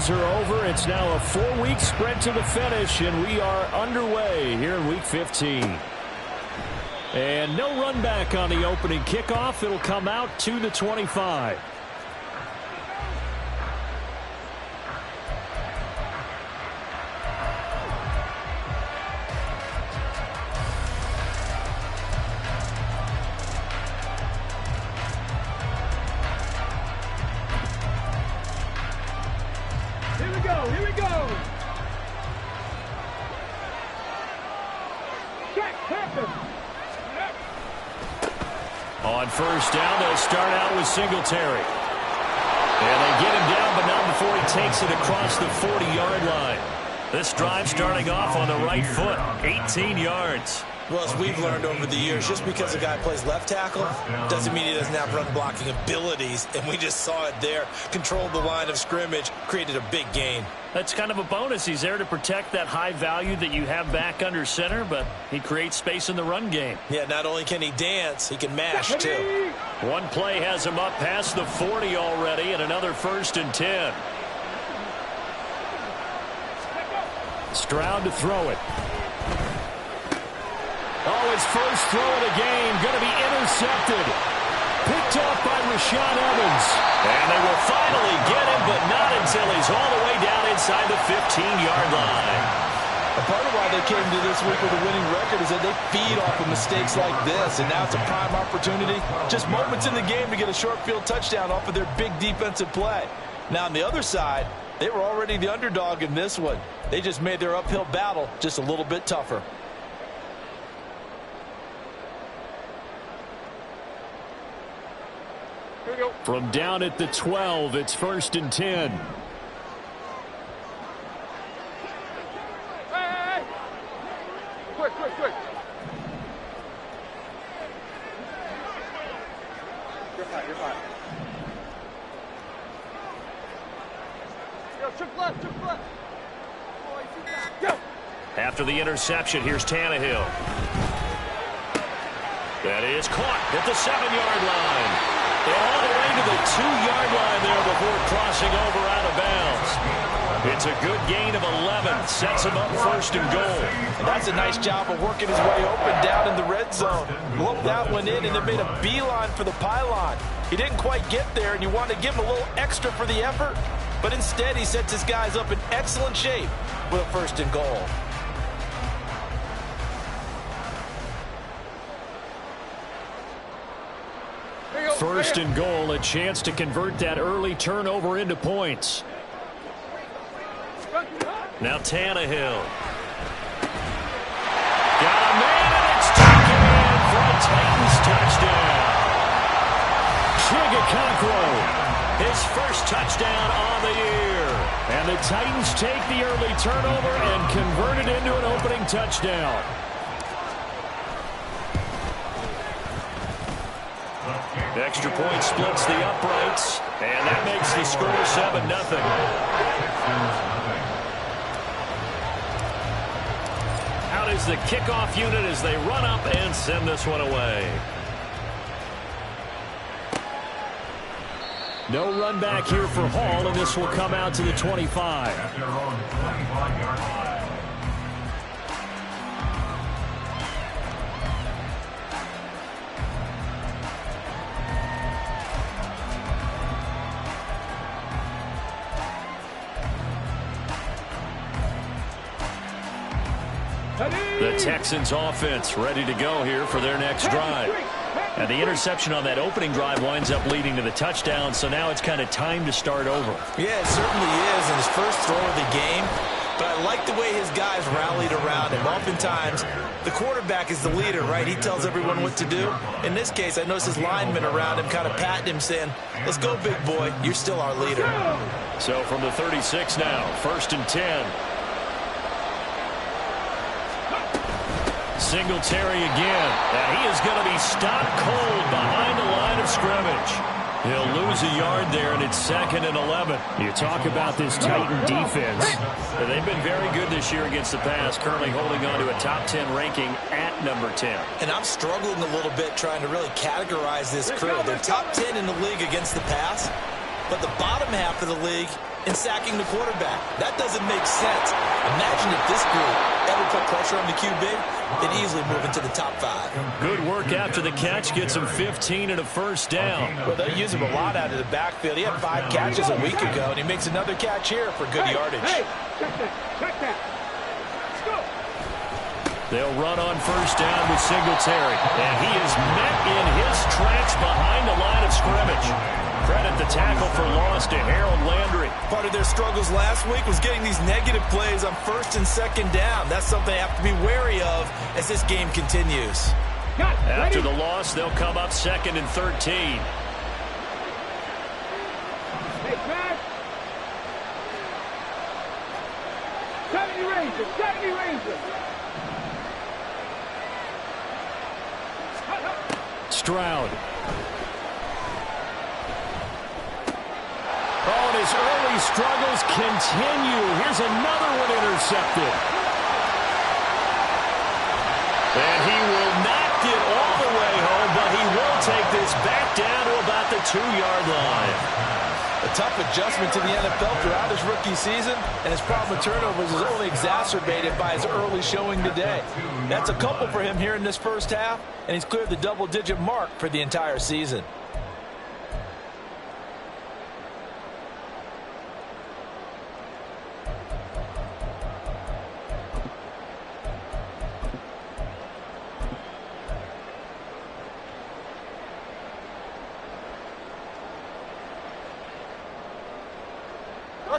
practices are over. It's now a 4-week sprint to the finish, and we are underway here in Week 15. And no run back on the opening kickoff. It'll come out to the 25. Here we go. On first down, they'll start out with Singletary. And they get him down, but not before he takes it across the 40-yard line. This drive starting off on the right foot, 18 yards. Well, as we've learned over the years, just because a guy plays left tackle doesn't mean he doesn't have run-blocking abilities, and we just saw it there. Controlled the line of scrimmage, created a big gain. That's kind of a bonus. He's there to protect that high value that you have back under center, but he creates space in the run game. Yeah, not only can he dance, he can mash, too. One play has him up past the 40 already, and another 1st and 10. Stroud to throw it. Oh, his first throw of the game going to be intercepted. Picked off by Rashaan Evans. And they will finally get him, but not until he's all the way down inside the 15-yard line. A part of why they came to this week with a winning record is that they feed off of mistakes like this, and now it's a prime opportunity. Just moments in the game to get a short field touchdown off of their big defensive play. Now, on the other side, they were already the underdog in this one. They just made their uphill battle just a little bit tougher. From down at the 12, it's 1st and 10. Hey! Quick. You're fine. Yo, trick left. Go! After the interception, here's Tannehill. That is caught at the 7-yard line. And all the way to the 2-yard line there before crossing over out of bounds. It's a good gain of 11. Sets him up 1st and goal. And that's a nice job of working his way open down in the red zone. Looked that one in and then made a beeline for the pylon. He didn't quite get there, and you want to give him a little extra for the effort. But instead, he sets his guys up in excellent shape with a 1st and goal. First and goal, a chance to convert that early turnover into points. Now Tannehill. Got a man, and it's taken in for a Titans touchdown. Chigakonkwo, his first touchdown on the year. And the Titans take the early turnover and convert it into an opening touchdown. Extra point splits the uprights, and that makes the score 7-0. Out is the kickoff unit as they run up and send this one away. No run back here for Hall, and this will come out to the 25. The Texans offense ready to go here for their next drive. And the interception on that opening drive winds up leading to the touchdown, so now it's kind of time to start over. Yeah, it certainly is in his first throw of the game. But I like the way his guys rallied around him. Oftentimes, the quarterback is the leader, right? He tells everyone what to do. In this case, I noticed his linemen around him kind of patting him, saying, let's go, big boy. You're still our leader. So from the 36 now, 1st and 10. Singletary again, and he is going to be stopped cold behind the line of scrimmage. He'll lose a yard there, and it's 2nd and 11. You talk about this Titan defense. They've been very good this year against the pass, currently holding on to a top 10 ranking at number 10. And I'm struggling a little bit trying to really categorize this crew. They're top 10 in the league against the pass, but the bottom half of the league in sacking the quarterback. That doesn't make sense. Imagine if this group ever put pressure on the QB, they'd easily move into the top 5. Good work after the catch. Gets him 15 and a first down. Well, they use him a lot out of the backfield. He had 5 catches a week ago, and he makes another catch here for good yardage. Hey, check that. Let's go. They'll run on first down with Singletary. And he is met in his tracks behind the line of scrimmage. Credit the tackle for loss to Harold Landry. Part of their struggles last week was getting these negative plays on first and second down. That's something they have to be wary of as this game continues. After the loss, they'll come up 2nd and 13. Hey, Pat. 70 Rangers, 70 Rangers. Stroud. Oh, and his early struggles continue. Here's another one intercepted. And he will not get all the way home, but he will take this back down to about the 2-yard line. A tough adjustment to the NFL throughout his rookie season, and his problem with turnovers is only exacerbated by his early showing today. That's a couple for him here in this first half, and he's cleared the double-digit mark for the entire season.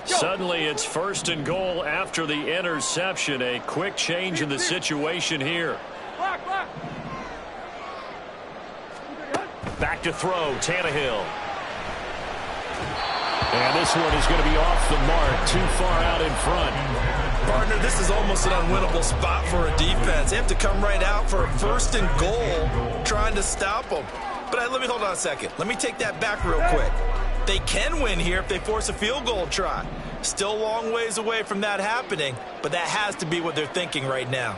Suddenly, it's 1st and goal after the interception. A quick change in the situation here. Back to throw, Tannehill. And this one is going to be off the mark, too far out in front. Partner, this is almost an unwinnable spot for a defense. They have to come right out for a 1st and goal, trying to stop them. But let me hold on a second. Let me take that back real quick. They can win here if they force a field goal try. Still a long ways away from that happening, but that has to be what they're thinking right now.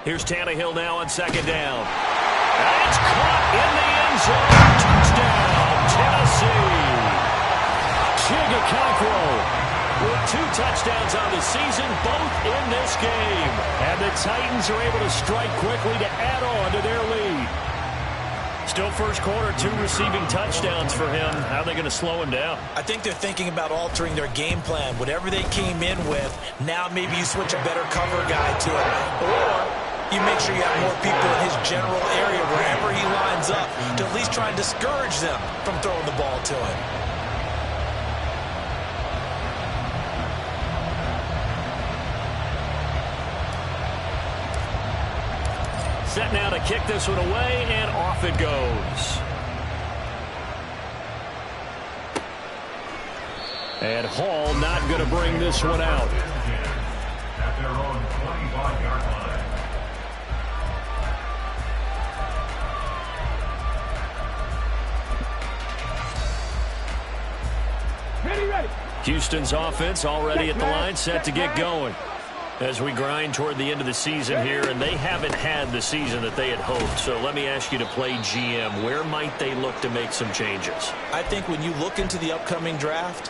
Here's Tannehill now on 2nd down. And it's caught in the end zone. Touchdown, Tennessee. Chigacancro with 2 touchdowns on the season, both in this game. And the Titans are able to strike quickly to add on to their lead. Still first quarter, 2 receiving touchdowns for him. How are they going to slow him down? I think they're thinking about altering their game plan. Whatever they came in with, now maybe you switch a better cover guy to it. Or you make sure you have more people in his general area wherever he lines up to at least try and discourage them from throwing the ball to him. Set now to kick this one away, and off it goes. And Hall not going to bring this one out. At their own 25-yard line. Ready. Houston's offense already at the line, set to get going. As we grind toward the end of the season here, and they haven't had the season that they had hoped. So let me ask you to play GM. Where might they look to make some changes? I think when you look into the upcoming draft,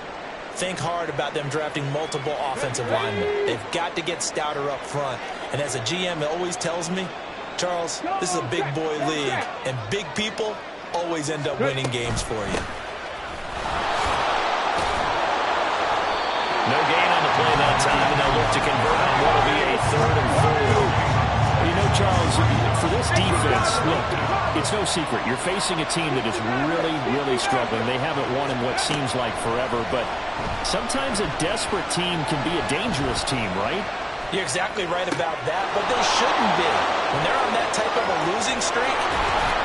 think hard about them drafting multiple offensive linemen. They've got to get stouter up front. And as a GM, it always tells me, Charles, this is a big boy league, and big people always end up winning games for you. No gain on the play that time, and they'll look to convert on what will be a 3rd and 4. You know, Charles, for this defense, look, it's no secret. You're facing a team that is really, really struggling. They haven't won in what seems like forever, but sometimes a desperate team can be a dangerous team, right? You're exactly right about that, but they shouldn't be. When they're on that type of a losing streak,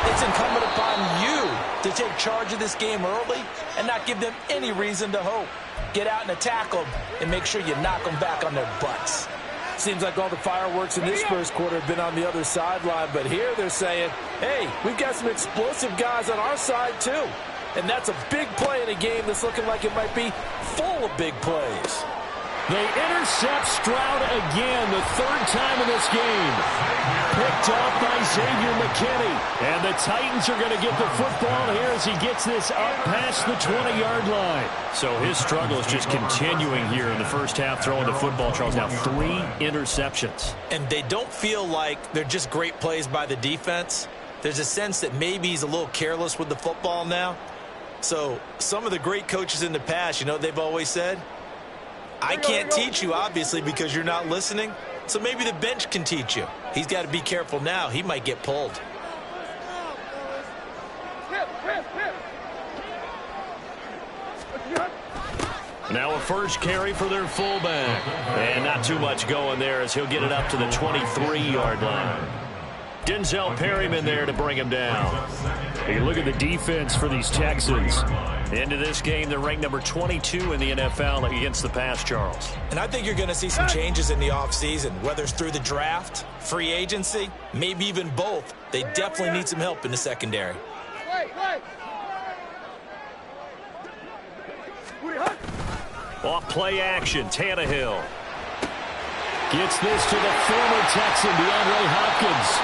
it's incumbent upon you to take charge of this game early and not give them any reason to hope. Get out and attack them and make sure you knock them back on their butts. Seems like all the fireworks in this first quarter have been on the other sideline, but here they're saying, hey, we've got some explosive guys on our side too. And that's a big play in a game that's looking like it might be full of big plays. They intercept Stroud again, the third time in this game. Picked off by Xavier McKinney. And the Titans are going to get the football here as he gets this up past the 20-yard line. So his struggle is just continuing here in the first half, throwing the football, Charles. Now 3 interceptions. And they don't feel like they're just great plays by the defense. There's a sense that maybe he's a little careless with the football now. So some of the great coaches in the past, you know what they've always said? I can't teach you, obviously, because you're not listening. So maybe the bench can teach you. He's got to be careful now. He might get pulled. Now a first carry for their fullback. And not too much going there as he'll get it up to the 23-yard line. Denzel Perryman there to bring him down. Hey, look at the defense for these Texans. Into this game, they're ranked number 22 in the NFL against the pass, Charles. And I think you're going to see some changes in the offseason, whether it's through the draft, free agency, maybe even both. They definitely need some help in the secondary. Off play action, Tannehill. Gets this to the former Texan, DeAndre Hopkins.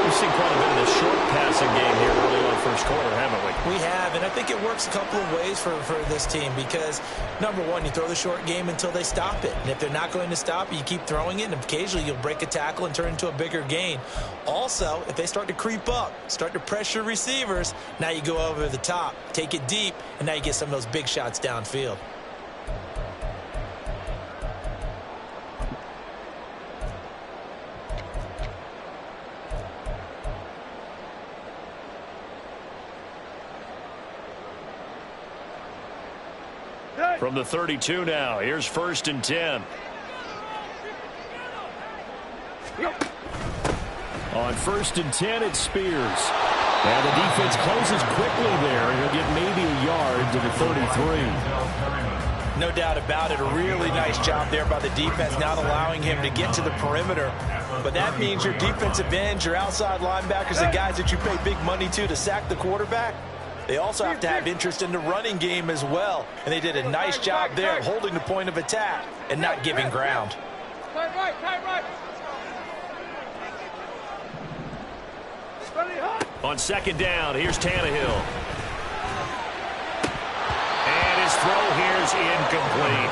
We've seen quite a bit of the short passing game here early on first quarter, haven't we? We have, and I think it works a couple of ways for this team because, number one, you throw the short game until they stop it. And if they're not going to stop it, you keep throwing it, and occasionally you'll break a tackle and turn it into a bigger gain. Also, if they start to creep up, start to pressure receivers, now you go over the top, take it deep, and now you get some of those big shots downfield. From the 32 now, here's 1st and 10. On 1st and 10, it's Spears. And the defense closes quickly there. He'll get maybe a yard to the 33. No doubt about it. A really nice job there by the defense, not allowing him to get to the perimeter. But that means your defensive ends, your outside linebackers, the guys that you pay big money to sack the quarterback, they also have to have interest in the running game as well. And they did a nice job there holding the point of attack and not giving ground. On 2nd down, here's Tannehill. And his throw here is incomplete.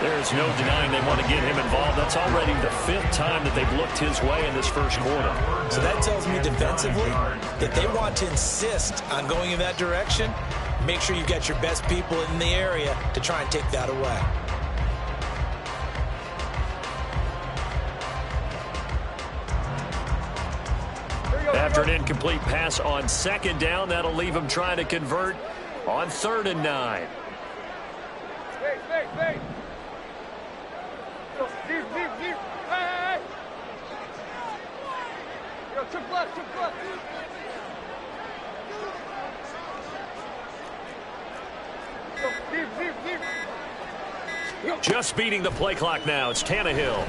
There's no denying they want to get him involved. That's already the 5th time that they've looked his way in this first quarter. So that tells me defensively that they want to insist on going in that direction. Make sure you've got your best people in the area to try and take that away. After an incomplete pass on 2nd down, that'll leave him trying to convert on 3rd and 9. Just beating the play clock now. It's Tannehill.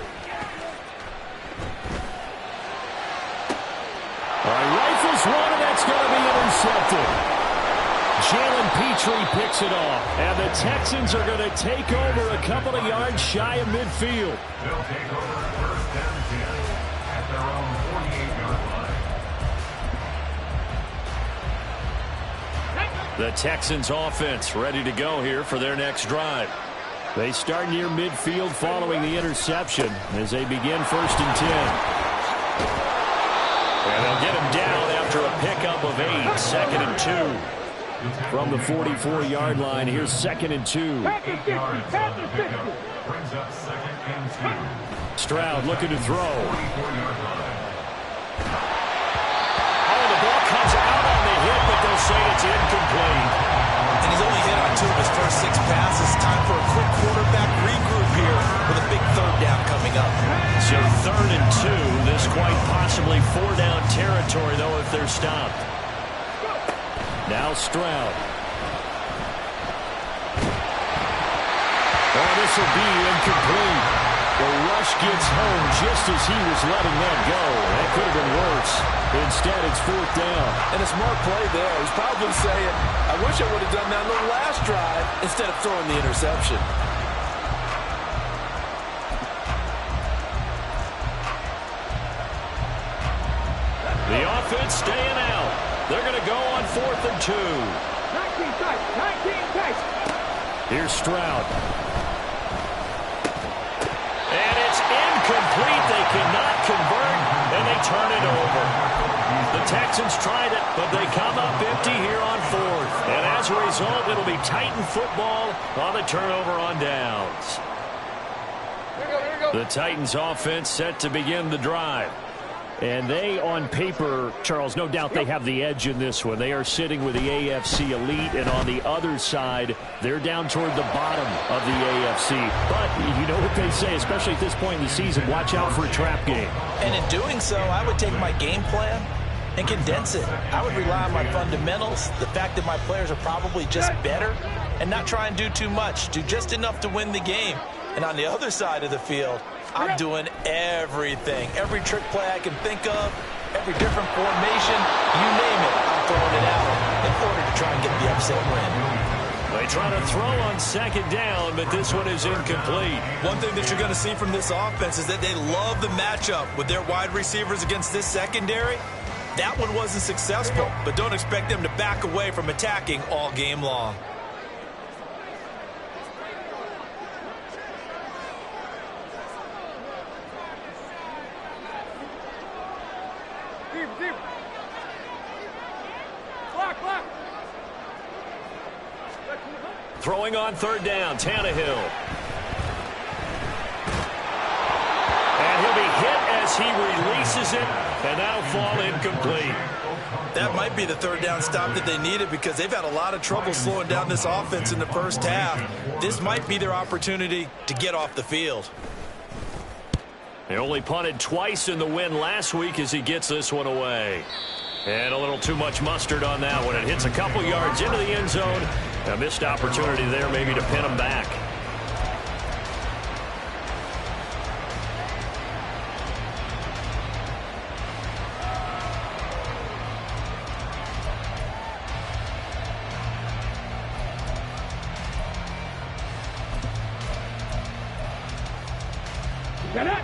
All right, rifles one, and that's going to be intercepted. Jalen Petrie picks it off, and the Texans are going to take over a couple of yards shy of midfield. They'll take over 1st and 10 at their own 48-yard line. The Texans offense ready to go here for their next drive. They start near midfield following the interception as they begin 1st and 10. And they'll get him down after a pickup of 8, 2nd and 2. From the 44-yard line, here's 2nd and 2. Stroud looking to throw. Oh, the ball comes out on the hit, but they'll say it's incomplete. And he's only hit on 2 of his first 6 passes. Time for a quick quarterback regroup here with a big 3rd down coming up. So 3rd and 2. This quite possibly 4-down territory, though, if they're stopped. Now Stroud. Oh, this will be incomplete. The rush gets home just as he was letting that go. That could have been worse. Instead, it's 4th down. And a smart play there. He's probably saying, I wish I would have done that on the last drive instead of throwing the interception. The offense staying out. They're going to go on 4th and 2. 19 tight. 19 tight. Here's Stroud. And it's incomplete. They cannot convert, and they turn it over. The Texans tried it, but they come up empty here on 4th. And as a result, it'll be Titan football on the turnover on downs. The Titans offense set to begin the drive. And they, on paper, Charles, no doubt they have the edge in this one. They are sitting with the AFC elite, and on the other side, they're down toward the bottom of the AFC. But you know what they say, especially at this point in the season, watch out for a trap game. And in doing so, I would take my game plan and condense it. I would rely on my fundamentals, the fact that my players are probably just better, and not try and do too much, do just enough to win the game. And on the other side of the field, I'm doing everything. Every trick play I can think of, every different formation, you name it, I'm throwing it out in order to try and get the upset win. They try to throw on 2nd down, but this one is incomplete. One thing that you're going to see from this offense is that they love the matchup with their wide receivers against this secondary. That one wasn't successful, but don't expect them to back away from attacking all game long. Throwing on 3rd down, Tannehill. And he'll be hit as he releases it, and that'll fall incomplete. That might be the 3rd down stop that they needed because they've had a lot of trouble slowing down this offense in the first half. This might be their opportunity to get off the field. They only punted twice in the win last week as he gets this one away. And a little too much mustard on that one. It hits a couple yards into the end zone. A missed opportunity there maybe to pin him back.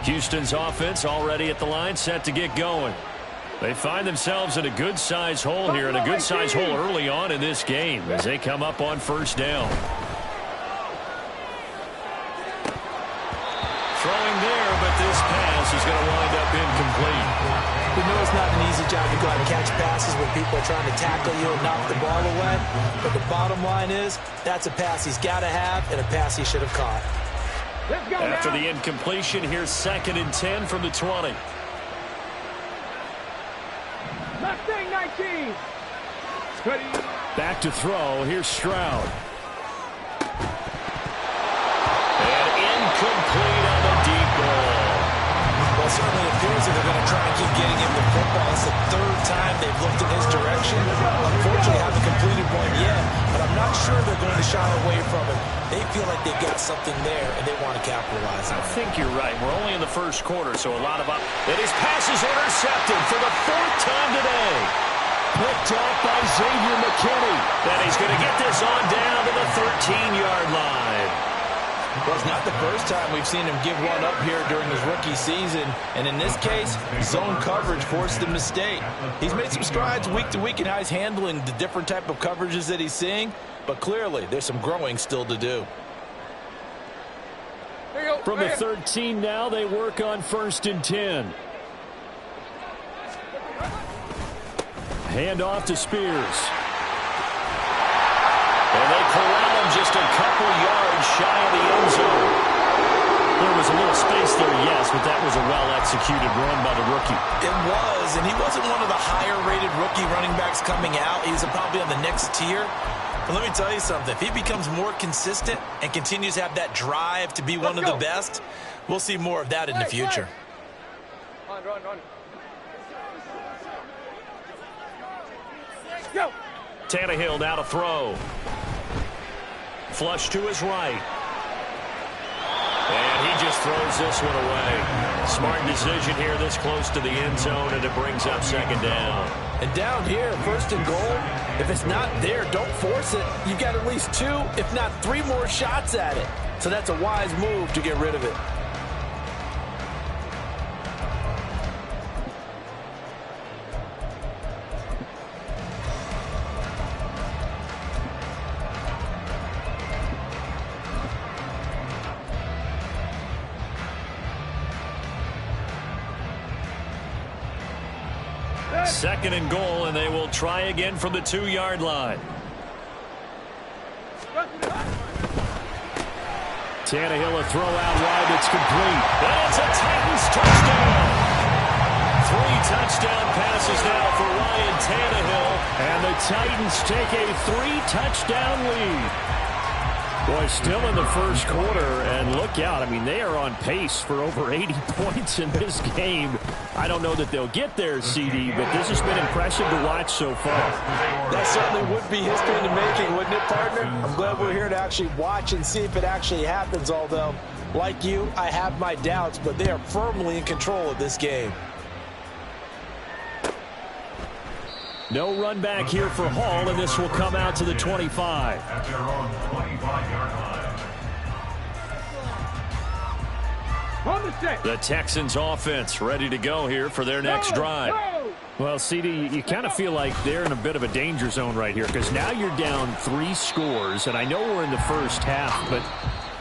Houston's offense already at the line, set to get going. They find themselves in a good-sized hole here, and a good-sized hole early on in this game as they come up on 1st down. Throwing there, but this pass is going to wind up incomplete. We know it's not an easy job to go out and catch passes when people are trying to tackle you and knock the ball away, but the bottom line is that's a pass he's got to have and a pass he should have caught. After the incompletion, here's 2nd and 10 from the 20. Mustang 19. Back to throw. Here's Stroud. And incomplete on the deep ball. Well, certainly it appears that they're going to try and keep getting him the football. It's the 3rd time they've looked in his direction. Unfortunately, haven't completed one yet, but I'm not sure they're going to shy away from it. They feel like they've got something there, and they want to capitalize on it. I think you're right. We're only in the first quarter, so a lot of up. And his pass is intercepted for the 4th time today. Picked off by Xavier McKinney. And he's going to get this on down to the 13-yard line. Well, it's not the first time we've seen him give one up here during his rookie season. And in this case, zone coverage forced the mistake. He's made some strides week to week in how he's handling the different type of coverages that he's seeing. But clearly, there's some growing still to do. From the 13 now, they work on 1st and 10. Hand off to Spears. And they corral him just a couple yards shy of the end zone. There was a little space there, yes, but that was a well-executed run by the rookie. It was, and he wasn't one of the higher-rated rookie running backs coming out. He's probably on the next tier. But let me tell you something. If he becomes more consistent and continues to have that drive to be one of the best, we'll see more of that in the future. Run. Go. Tannehill now to throw. Flush to his right. And he just throws this one away. Smart decision here this close to the end zone, and it brings up 2nd down. And down here, 1st and goal, if it's not there, don't force it. You've got at least 2, if not 3 more shots at it. So that's a wise move to get rid of it. second and goal, and they will try again from the 2-yard line. Tannehill, a throw out wide that's complete. And it's a Titans touchdown. 3 touchdown passes now for Ryan Tannehill. And the Titans take a 3-touchdown lead. Boy, still in the first quarter, and look out. I mean, they are on pace for over 80 points in this game. I don't know that they'll get there, CD, but this has been impressive to watch so far. That certainly would be history in the making, wouldn't it, partner? I'm glad we're here to actually watch and see if it actually happens, although, like you, I have my doubts, but they are firmly in control of this game. No run back here for Hall, and this will come out to the 25. At their own 25-yard line. On the stick. The Texans offense ready to go here for their next drive. Go. Well, CD, you kind of feel like they're in a bit of a danger zone right here because now you're down 3 scores, and I know we're in the first half, but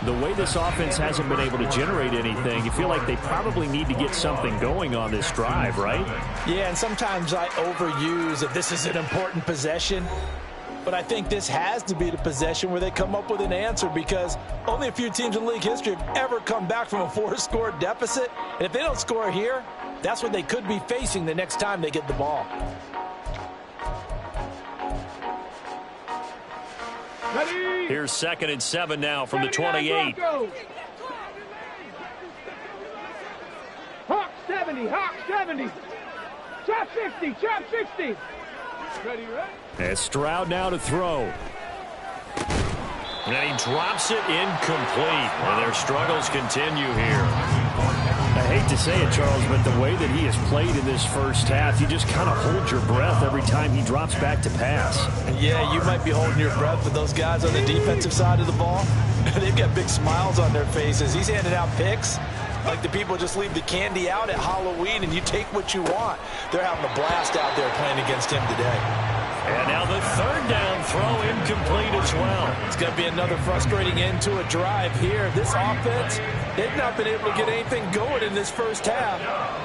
the way this offense hasn't been able to generate anything, you feel like they probably need to get something going on this drive, right? Yeah, and sometimes I overuse if this is an important possession. But I think this has to be the possession where they come up with an answer because only a few teams in league history have ever come back from a 4-score deficit. And if they don't score here, that's what they could be facing the next time they get the ball. Ready. Here's 2nd and 7 now from the 28. Hawk 70, Hawk 70. Chop 60, chop 60. Ready, right? And Stroud now to throw. And he drops it incomplete. And their struggles continue here. I hate to say it, Charles, but the way that he has played in this first half, you just kind of hold your breath every time he drops back to pass. Yeah, you might be holding your breath, but those guys on the defensive side of the ball, they've got big smiles on their faces. He's handing out picks like the people just leave the candy out at Halloween and you take what you want. They're having a blast out there playing against him today. And now the 3rd down throw incomplete as well. It's going to be another frustrating end to a drive here. This offense, they've not been able to get anything going in this first half.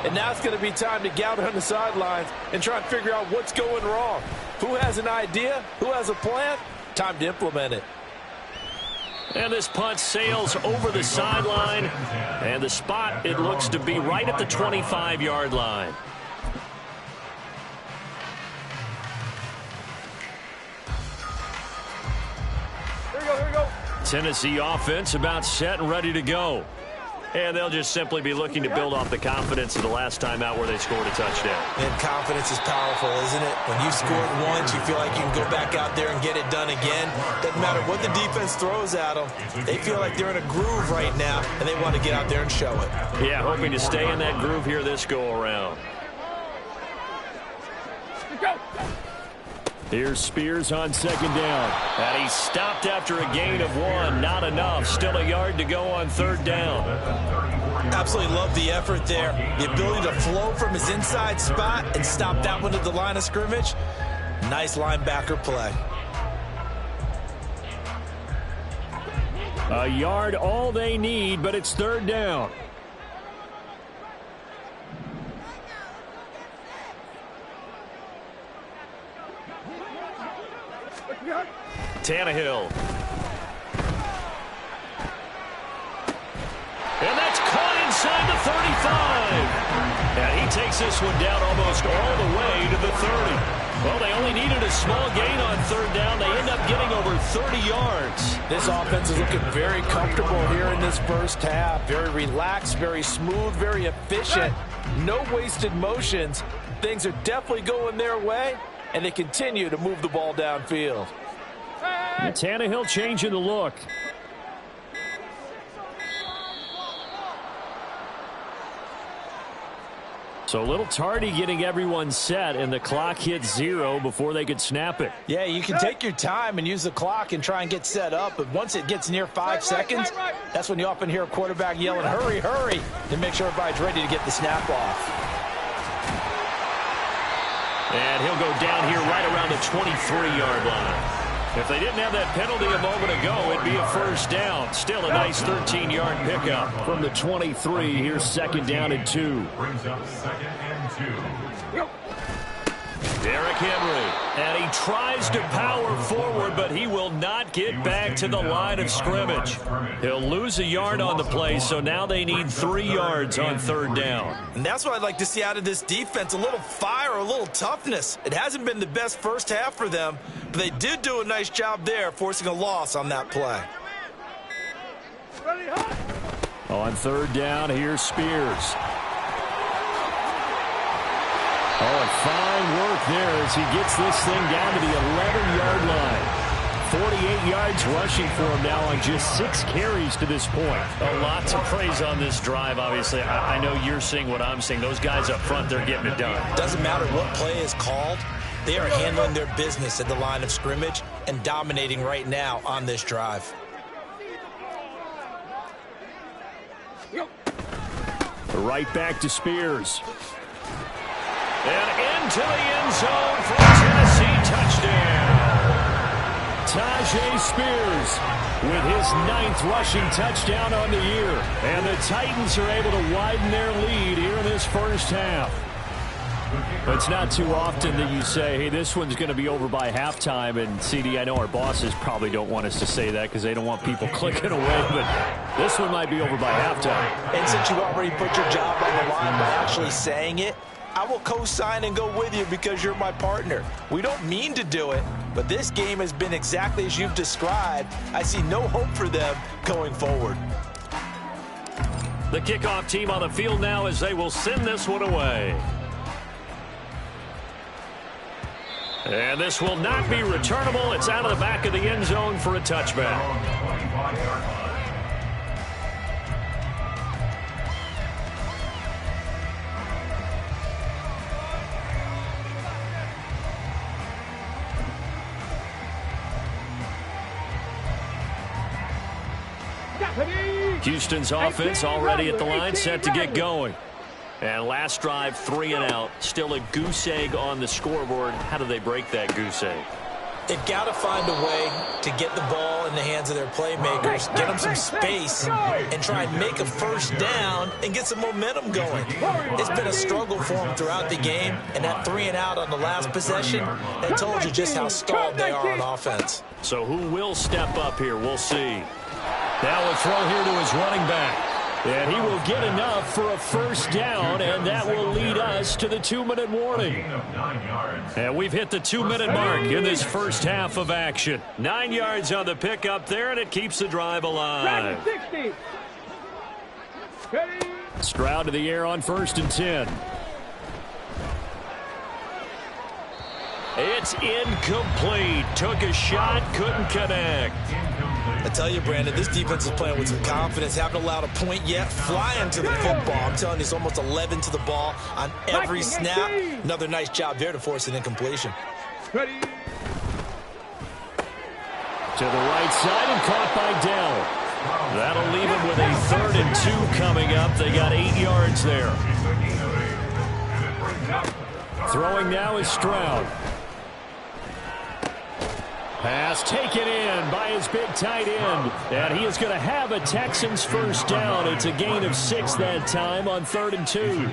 And now it's going to be time to gather on the sidelines and try and figure out what's going wrong. Who has an idea? Who has a plan? Time to implement it. And this punt sails over the sideline. And the spot, it looks to be right at the 25-yard line. Here we go. Tennessee offense about set and ready to go. And they'll just simply be looking to build off the confidence of the last time out where they scored a touchdown. And confidence is powerful, isn't it? When you've scored once, you feel like you can go back out there and get it done again. Doesn't matter what the defense throws at them. They feel like they're in a groove right now, and they want to get out there and show it. Yeah, hoping to stay in that groove here this go-around. Go. Here's Spears on 2nd down. And he's stopped after a gain of 1. Not enough. Still a yard to go on 3rd down. Absolutely love the effort there. The ability to flow from his inside spot and stop that one at the line of scrimmage. Nice linebacker play. A yard all they need, but it's 3rd down. Tannehill. And that's caught inside the 35. And he takes this one down almost all the way to the 30. Well, they only needed a small gain on 3rd down. They end up getting over 30 yards. This offense is looking very comfortable here in this first half. Very relaxed, very smooth, very efficient. No wasted motions. Things are definitely going their way, and they continue to move the ball downfield. And Tannehill changing the look. So a little tardy getting everyone set, and the clock hits 0 before they could snap it. Yeah, you can take your time and use the clock and try and get set up, but once it gets near 5 seconds, that's when you often hear a quarterback yelling, hurry, hurry, to make sure everybody's ready to get the snap off. And he'll go down here right around the 23-yard line. If they didn't have that penalty a moment ago, it'd be a 1st down. Still a nice 13-yard pickup from the 23. Here's 2nd down and 2. Brings up 2nd and 2. Derrick Henry, and he tries to power forward, but he will not get back to the line of scrimmage. He'll lose a yard on the play, so now they need 3 yards on 3rd down. And that's what I'd like to see out of this defense, a little fire, a little toughness. It hasn't been the best first half for them, but they did do a nice job there, forcing a loss on that play. On 3rd down, here's Spears. Oh, and fine work there as he gets this thing down to the 11-yard line. 48 yards rushing for him now on just 6 carries to this point. A lot to praise on this drive, obviously. I know you're seeing what I'm seeing. Those guys up front, they're getting it done. Doesn't matter what play is called. They are handling their business at the line of scrimmage and dominating right now on this drive. Right back to Spears. And into the end zone for a Tennessee touchdown. Tajay Spears with his 9th rushing touchdown on the year. And the Titans are able to widen their lead here in this first half. It's not too often that you say, hey, this one's going to be over by halftime. And, CD, I know our bosses probably don't want us to say that because they don't want people clicking away. But this one might be over by halftime. And since you already put your job on the line by actually saying it, I will co-sign and go with you because you're my partner. We don't mean to do it, but this game has been exactly as you've described. I see no hope for them going forward. The kickoff team on the field now as they will send this one away. And this will not be returnable. It's out of the back of the end zone for a touchback. Houston's offense already at the line, set to get going. And last drive, 3 and out. Still a goose egg on the scoreboard. How do they break that goose egg? They've got to find a way to get the ball in the hands of their playmakers, get them some space, and try and make a first down and get some momentum going. It's been a struggle for them throughout the game, and that 3 and out on the last possession, that told you just how stalled they are on offense. So who will step up here? We'll see. Now a throw here to his running back. And he will get enough for a first down, and that will lead us to the 2-minute warning. And we've hit the 2-minute mark in this first half of action. 9 yards on the pickup there, and it keeps the drive alive. Stroud to the air on 1st and 10. It's incomplete. Took a shot, couldn't connect. I tell you, Brandon, this defense is playing with some confidence. Haven't allowed a point yet. Flying to the football. I'm telling you, it's almost 11 to the ball on every snap. Another nice job there to force an incompletion. Ready. To the right side and caught by Dell. That'll leave him with a 3rd and 2 coming up. They got 8 yards there. Throwing now is Stroud. Pass taken in by his big tight end. And he is going to have a Texans first down. It's a gain of 6 that time on 3rd and 2.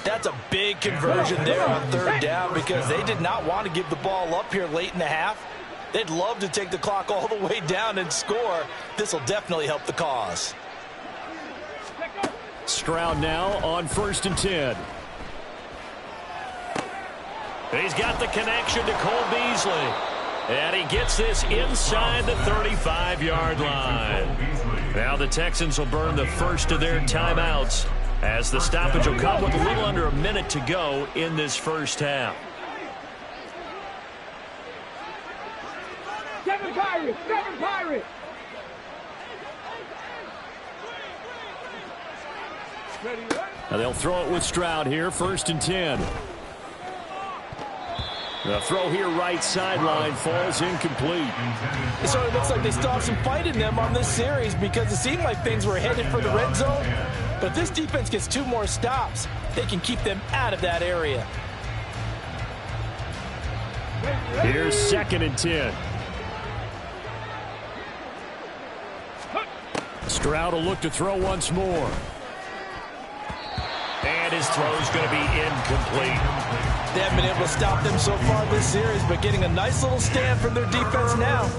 That's a big conversion there on 3rd down because they did not want to give the ball up here late in the half. They'd love to take the clock all the way down and score. This will definitely help the cause. Stroud now on 1st and 10. He's got the connection to Cole Beasley. And he gets this inside the 35-yard line. Now the Texans will burn the first of their timeouts as the stoppage will come with a little under a minute to go in this first half. 7 Pirates! 7 Pirates! Now they'll throw it with Stroud here, 1st and 10. The throw here right sideline falls incomplete. It certainly looks like they still have some fight in them on this series because it seemed like things were headed for the red zone. But if this defense gets 2 more stops, they can keep them out of that area. Here's 2nd and 10. Stroud will look to throw once more. And And his throw is going to be incomplete. They haven't been able to stop them so far this series, but getting a nice little stand from their defense now.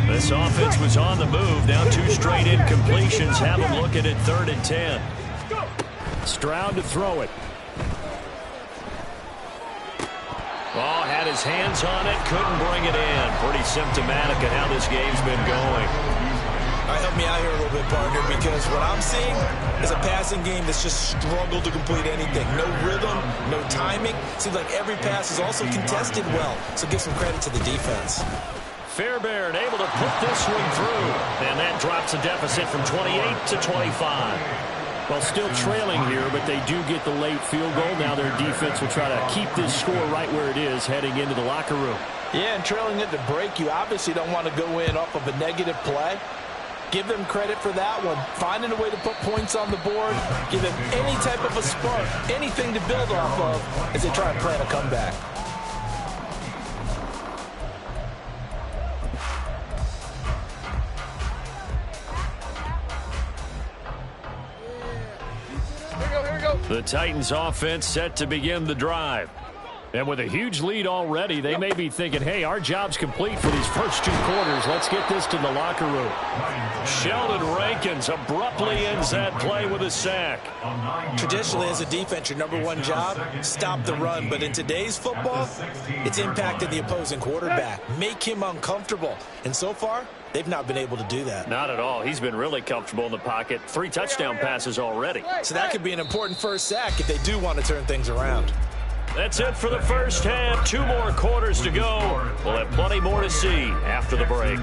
This offense was on the move. Now 2 straight incompletions. Have them looking at 3rd and 10. Stroud to throw it. Oh, had his hands on it. Couldn't bring it in. Pretty symptomatic of how this game's been going. All right, help me out here a little bit, partner, because what I'm seeing is a passing game that's just struggled to complete anything. No rhythm, no timing. Seems like every pass is also contested well, so give some credit to the defense. Fairbairn able to put this one through. And that drops a deficit from 28 to 25. Well, still trailing here, but they do get the late field goal. Now their defense will try to keep this score right where it is heading into the locker room. Yeah, and trailing at the break, you obviously don't want to go in off of a negative play. Give them credit for that one. Finding a way to put points on the board. Give them any type of a spark, anything to build off of as they try and plan a comeback. The Titans offense set to begin the drive. And with a huge lead already, they may be thinking, hey, our job's complete for these first 2 quarters. Let's get this to the locker room. Sheldon Rankins abruptly ends that play with a sack. Traditionally, as a defense, your #1 job, stop the run. But in today's football, it's impacted the opposing quarterback. Make him uncomfortable. And so far, they've not been able to do that. Not at all. He's been really comfortable in the pocket. 3 touchdown passes already. So that could be an important first sack if they do want to turn things around. That's it for the first half. 2 more quarters to go. We'll have plenty more to see after the break.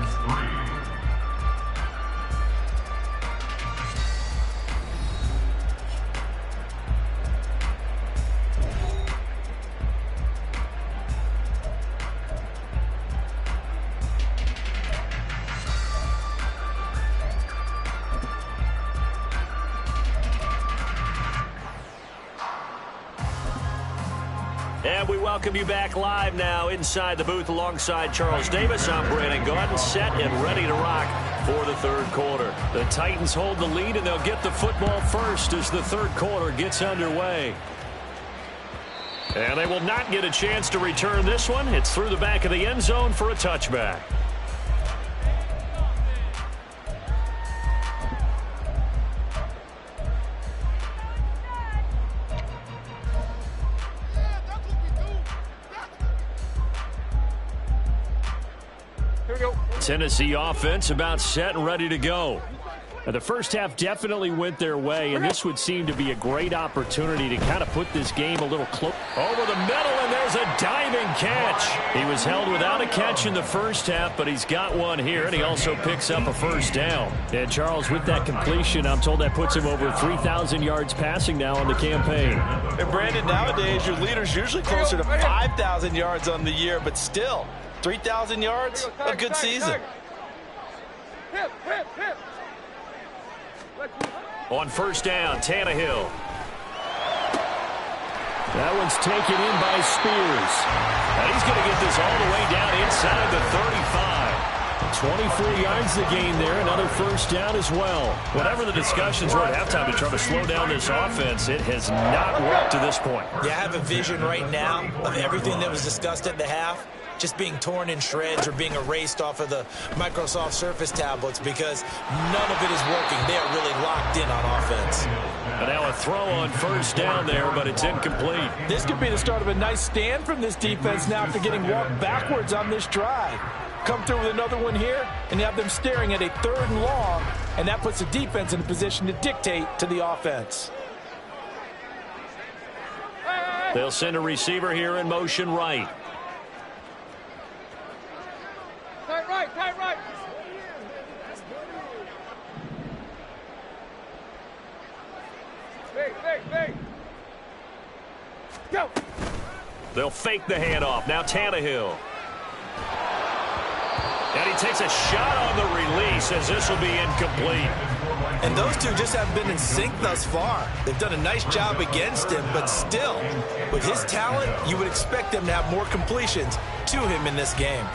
And we welcome you back live now inside the booth alongside Charles Davis. I'm Brandon Gaudin, set and ready to rock for the 3rd quarter. The Titans hold the lead, and they'll get the football first as the 3rd quarter gets underway. And they will not get a chance to return this one. It's through the back of the end zone for a touchback. Tennessee offense about set and ready to go. Now, the first half definitely went their way, and this would seem to be a great opportunity to kind of put this game a little close. Over the middle, and there's a diving catch. He was held without a catch in the first half, but he's got one here, and he also picks up a first down. And Charles, with that completion, I'm told that puts him over 3,000 yards passing now on the campaign. And Brandon, nowadays, your leader's usually closer to 5,000 yards on the year, but still, 3,000 yards, a good season. On first down, Tannehill. That one's taken in by Spears. And he's going to get this all the way down inside the 35. 24 yards the gain there. Another first down as well. Whatever the discussions were at halftime to try to slow down this offense, it has not worked to this point. Yeah, I have a vision right now of everything that was discussed at the half just being torn in shreds or being erased off of the Microsoft Surface tablets because none of it is working. They are really locked in on offense. And now a throw on first down there, but it's incomplete. This could be the start of a nice stand from this defense now after getting walked backwards on this drive. Come through with another one here, and you have them staring at a 3rd and long, and that puts the defense in a position to dictate to the offense. They'll send a receiver here in motion right. Tight right. Hey. Go. They'll fake the handoff. Now Tannehill. And he takes a shot on the release as this will be incomplete. And those two just haven't been in sync thus far. They've done a nice job against him, but still, with his talent, you would expect them to have more completions to him in this game.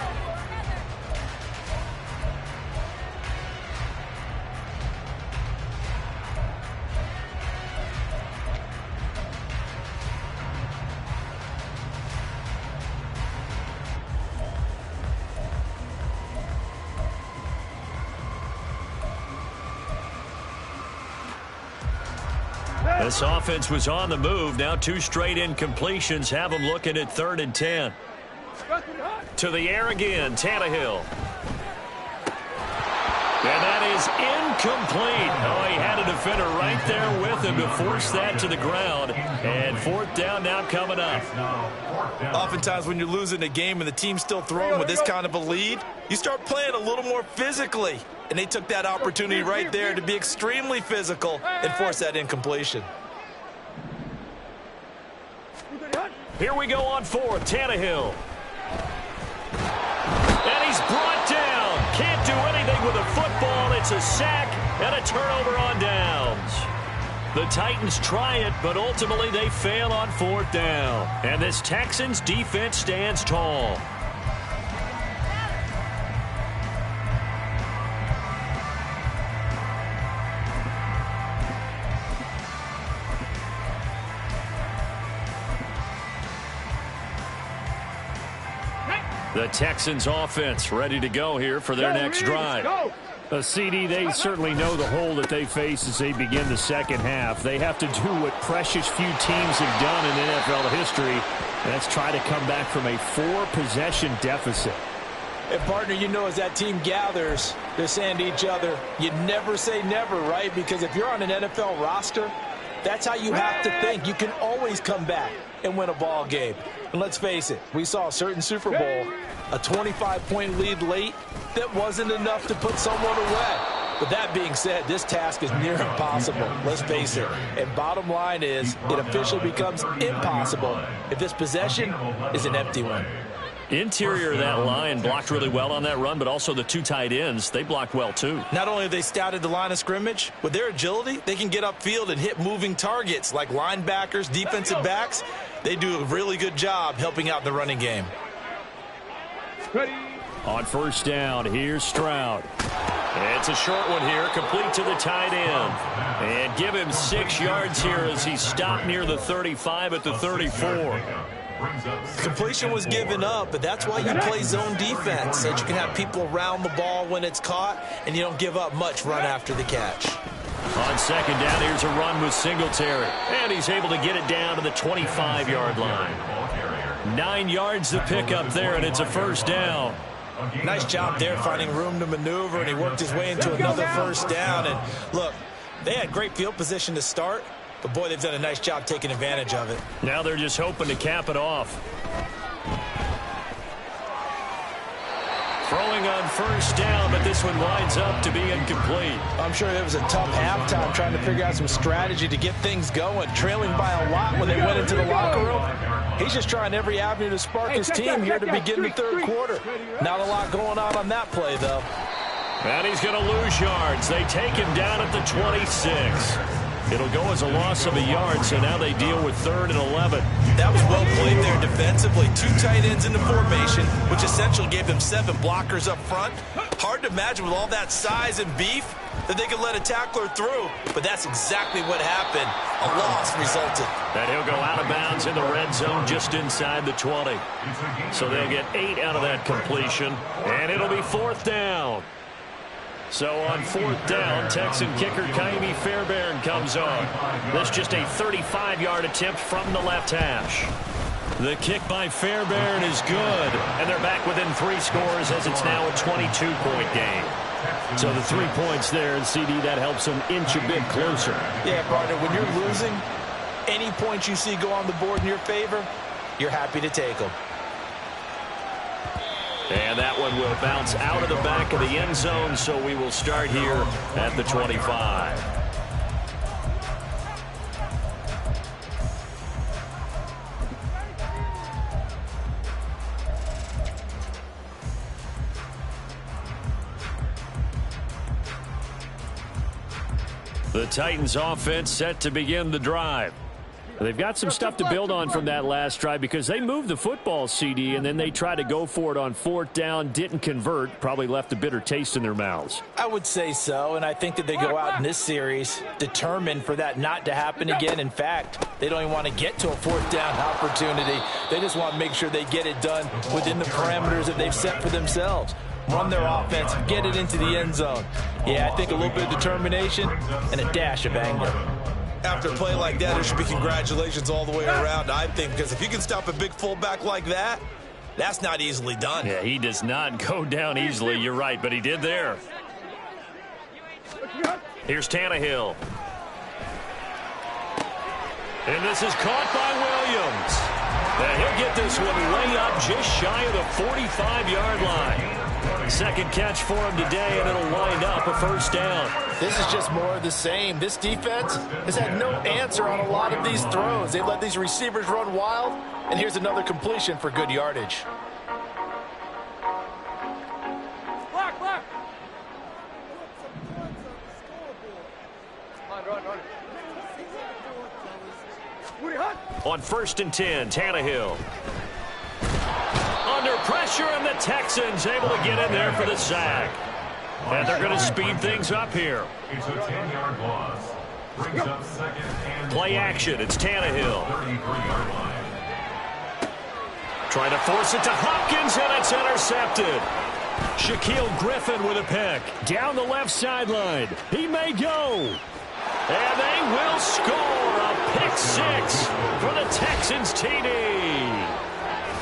This offense was on the move. Now 2 straight incompletions have them looking at 3rd and 10. To the air again, Tannehill. And that is incomplete. Oh, he had a defender right there with him to force that to the ground. And 4th down now coming up. Oftentimes when you're losing a game and the team's still throwing with this kind of a lead, you start playing a little more physically. And they took that opportunity right there to be extremely physical and force that incompletion. Here we go on 4th, Tannehill. And he's brought down. Can't do anything with a football. It's a sack and a turnover on downs. The Titans try it, but ultimately they fail on 4th down. And this Texans defense stands tall. The Texans offense ready to go here for their next drive. A CD, they certainly know the hole that they face as they begin the second half. They have to do what precious few teams have done in NFL history, and that's try to come back from a 4-possession deficit. And, partner, you know as that team gathers, they're saying to each other, you never say never, right? Because if you're on an NFL roster, that's how you have to think. You can always come back and win a ball game. And let's face it, we saw a certain Super Bowl, a 25-point lead late that wasn't enough to put someone away. But that being said, this task is near impossible. Let's face it. And bottom line is, it officially becomes impossible if this possession is an empty one. Interior of that line blocked really well on that run, but also the 2 tight ends, they blocked well too. Not only have they scouted the line of scrimmage, with their agility, they can get upfield and hit moving targets like linebackers, defensive backs. They do a really good job helping out the running game. On 1st down, here's Stroud. It's a short one here, complete to the tight end. And give him 6 yards here as he's stopped near the 35 at the 34. Completion was given up, but that's why you play zone defense, so that you can have people around the ball when it's caught, and you don't give up much run after the catch. On 2nd down, here's a run with Singletary. And he's able to get it down to the 25-yard line. 9 yards to pick up there, and it's a 1st down. Nice job there finding room to maneuver, and he worked his way into another 1st down. And look, they had great field position to start, but boy, they've done a nice job taking advantage of it. Now they're just hoping to cap it off. Throwing on 1st down, but this one winds up to be incomplete. I'm sure there was a tough halftime trying to figure out some strategy to get things going. Trailing by a lot when they went into the locker room. He's just trying every avenue to spark his team here to begin the 3rd quarter. Not a lot going on that play, though. And he's going to lose yards. They take him down at the 26. It'll go as a loss of a yard, so now they deal with 3rd and 11. That was well played there defensively. 2 tight ends in the formation, which essentially gave them 7 blockers up front. Hard to imagine with all that size and beef that they could let a tackler through, but that's exactly what happened. A loss resulted. And he'll go out of bounds in the red zone just inside the 20. So they'll get 8 out of that completion, and it'll be 4th down. So on 4th down, Texan kicker Kaimi Fairbairn comes on. This just a 35-yard attempt from the left hash. The kick by Fairbairn is good, and they're back within 3 scores as it's now a 22-point game. So the 3 points there, and CD, that helps them inch a bit closer. Yeah, partner, when you're losing, any points you see go on the board in your favor, you're happy to take them. And that one will bounce out of the back of the end zone, so we will start here at the 25. The Titans offense set to begin the drive. They've got some stuff to build on from that last drive because they moved the football, CD, and then they tried to go for it on 4th down, didn't convert, probably left a bitter taste in their mouths. I would say so, and I think that they go out in this series determined for that not to happen again. In fact, they don't even want to get to a 4th down opportunity. They just want to make sure they get it done within the parameters that they've set for themselves. Run their offense, get it into the end zone. Yeah, I think a little bit of determination and a dash of anger. After a play like that, there should be congratulations all the way around, I think, because if you can stop a big fullback like that, that's not easily done. Yeah, he does not go down easily. You're right, but he did there. Here's Tannehill. And this is caught by Williams. And he'll get this one way up just shy of the 45-yard line. Second catch for him today, and it'll wind up a 1st down. This is just more of the same. This defense has had no answer on a lot of these throws. They've let these receivers run wild, and here's another completion for good yardage. Block. On 1st and 10, Tannehill. Under pressure, and the Texans able to get in there for the sack. And they're going to speed things up here. It's a 10-yard loss. Brings up 2nd and Play action. It's Tannehill. 33-yard line. Trying to force it to Hopkins, and it's intercepted. Shaquille Griffin with a pick. Down the left sideline. He may go. And they will score a pick 6 for the Texans TD.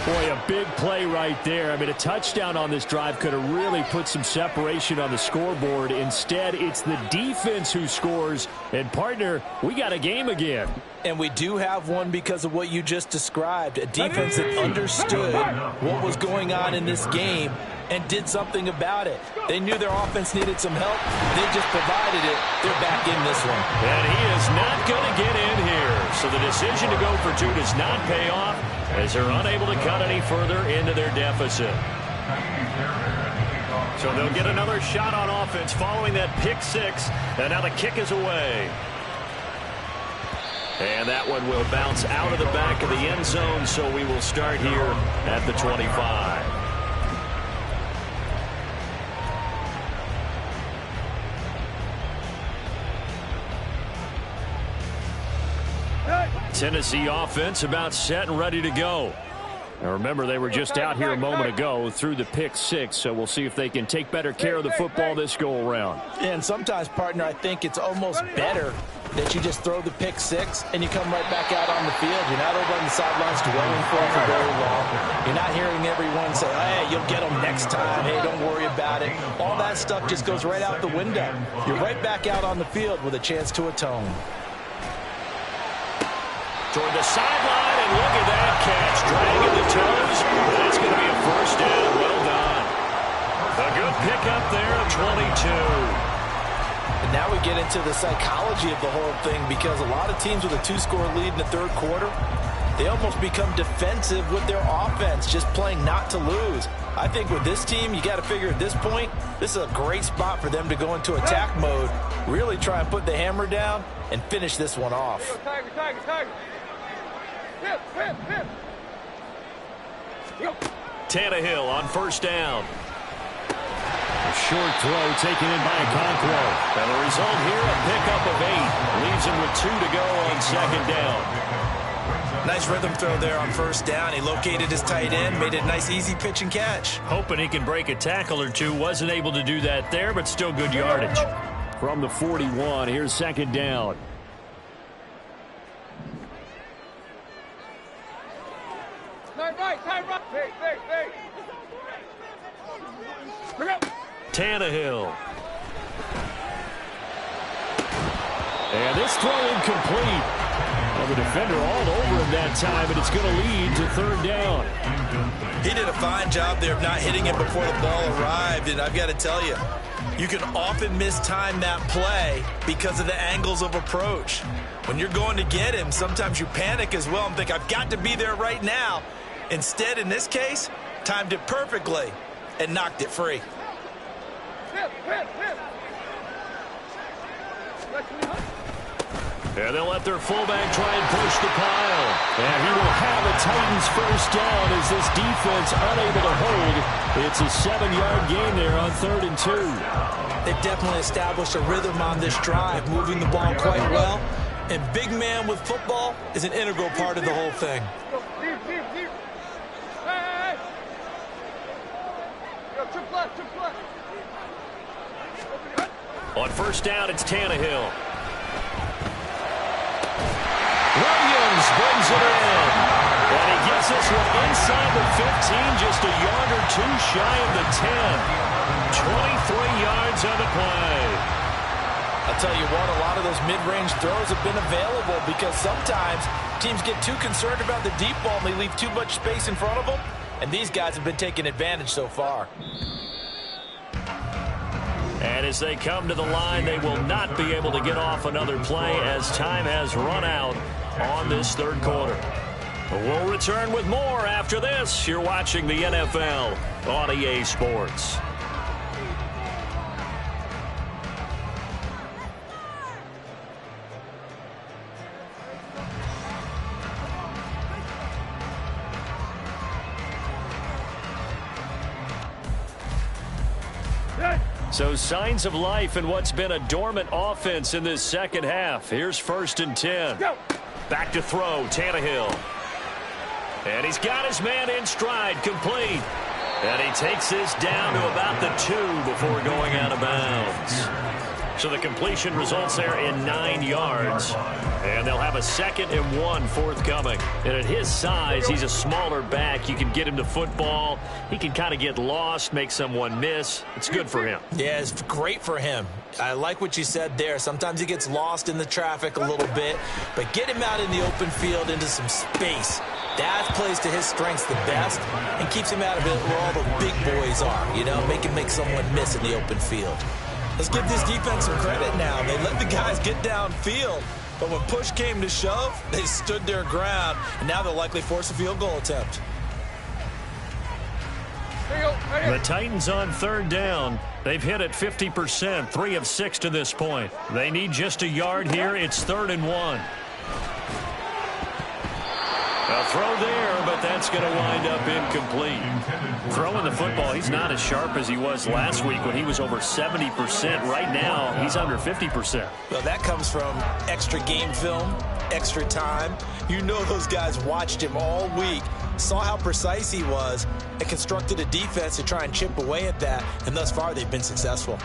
Boy, a big play right there. I mean, a touchdown on this drive could have really put some separation on the scoreboard. Instead, it's the defense who scores. And, partner, we got a game again. And we do have one because of what you just described. A defense that understood what was going on in this game and did something about it. They knew their offense needed some help. They just provided it. They're back in this one. And he is not going to get in here. So the decision to go for 2 does not pay off as they're unable to cut any further into their deficit. So they'll get another shot on offense following that pick 6. And now the kick is away. And that one will bounce out of the back of the end zone, so we will start here at the 25. Tennessee offense about set and ready to go. Now remember, they were just out here a moment ago through the pick 6, so we'll see if they can take better care of the football this go around. And sometimes, partner, I think it's almost better that you just throw the pick 6 and you come right back out on the field. You're not over on the sidelines dwelling for very long. You're not hearing everyone say, hey, you'll get them next time. Hey, don't worry about it. All that stuff just goes right out the window. You're right back out on the field with a chance to atone. Toward the sideline, and look at that catch. Dragging the toes. That's going to be a 1st down. Well done. A good pickup there at 22. And now we get into the psychology of the whole thing, because a lot of teams with a 2-score lead in the 3rd quarter, they almost become defensive with their offense, just playing not to lose. I think with this team, you got to figure at this point, this is a great spot for them to go into attack mode, really try and put the hammer down and finish this one off. Tiger. Tannehill on 1st down. A short throw taken in by Okonkwo. And the result here, a pickup of 8. Leaves him with 2 to go on 2nd down. Nice rhythm throw there on 1st down. He located his tight end, made it a nice, easy pitch and catch. Hoping he can break a tackle or two. Wasn't able to do that there, but still good yardage. From the 41, here's 2nd down. Time right. Tannehill. And this throw incomplete. Well, the defender all over him that time, and it's going to lead to 3rd down. He did a fine job there of not hitting it before the ball arrived, and I've got to tell you, you can often mistime that play because of the angles of approach. When you're going to get him, sometimes you panic as well and think, I've got to be there right now. Instead, in this case, timed it perfectly and knocked it free. Hit. And they'll let their fullback try and push the pile. And he will have a Titans first down as this defense unable to hold. It's a 7-yard gain there on 3rd and 2. They've definitely established a rhythm on this drive, moving the ball quite well. And big man with football is an integral part of the whole thing. Hey! Yo, trip left. On first down, it's Tannehill. Williams brings it in. And he gets this one inside the 15, just a yard or two shy of the 10. 23 yards on the play. I'll tell you what, a lot of those mid-range throws have been available because sometimes teams get too concerned about the deep ball and they leave too much space in front of them. And these guys have been taking advantage so far. And as they come to the line, they will not be able to get off another play as time has run out on this third quarter. We'll return with more after this. You're watching the NFL on EA Sports. So signs of life in what's been a dormant offense in this second half. Here's 1st and 10. Back to throw, Tannehill. And he's got his man in stride, complete. And he takes this down to about the 2 before going out of bounds. So the completion results there in 9 yards. And they'll have a 2nd and 1 forthcoming. And at his size, he's a smaller back. You can get him to football. He can kind of get lost, make someone miss. It's good for him. Yeah, it's great for him. I like what you said there. Sometimes he gets lost in the traffic a little bit. But get him out in the open field into some space. That plays to his strengths the best and keeps him out of it where all the big boys are. You know, make someone miss in the open field. Let's give this defense some credit now. They let the guys get downfield, but when push came to shove, they stood their ground, and now they'll likely force a field goal attempt. The Titans on 3rd down. They've hit at 50%, 3 of 6 to this point. They need just a yard here. It's 3rd and 1. A throw there, but that's going to wind up incomplete. Throwing the football, he's not as sharp as he was last week when he was over 70%. Right now, he's under 50%. Well, that comes from extra game film, extra time. You know those guys watched him all week, saw how precise he was, and constructed a defense to try and chip away at that, and thus far they've been successful.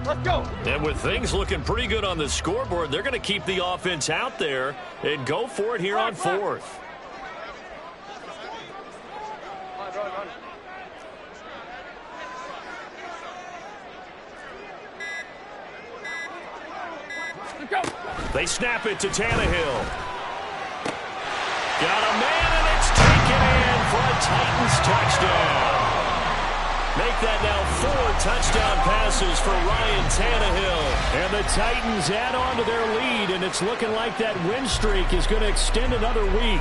Let's go. And with things looking pretty good on the scoreboard, they're going to keep the offense out there and go for it here on 4th. They snap it to Tannehill. Got a man, and it's taken in for a Titans touchdown. Make that now 4 touchdown passes for Ryan Tannehill. And the Titans add on to their lead, and it's looking like that win streak is going to extend another week.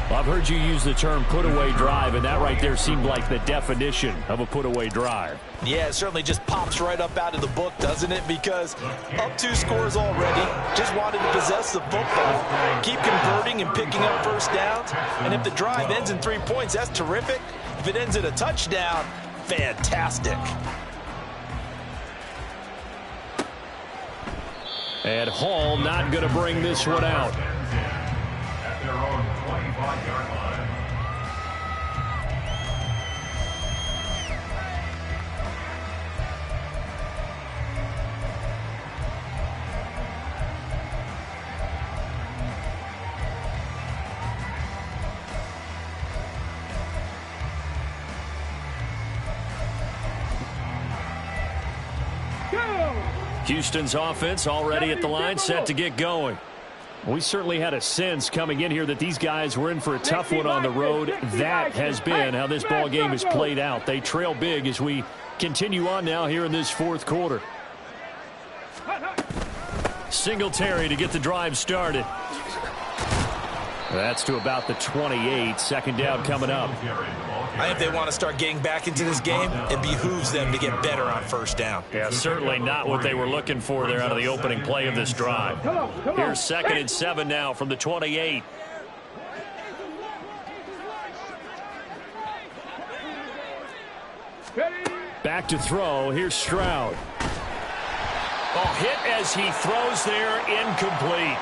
I've heard you use the term put-away drive, and that right there seemed like the definition of a put-away drive. Yeah, it certainly just pops right up out of the book, doesn't it? Because up 2 scores already, just wanted to possess the football, keep converting and picking up first downs. And if the drive ends in 3 points, that's terrific. If it ends in a touchdown, fantastic. And Hall not going to bring this one out. At their own 25-yard line. Houston's offense already at the line, set to get going. We certainly had a sense coming in here that these guys were in for a tough one on the road. That has been how this ball game has played out. They trail big as we continue on now here in this 4th quarter. Singletary to get the drive started. That's to about the 28. 2nd down coming up. I think they want to start getting back into this game. It behooves them to get better on first down. Yeah, certainly not what they were looking for there out of the opening play of this drive. Here's 2nd and 7 now from the 28. Back to throw. Here's Stroud. Oh, hit as he throws there, incomplete.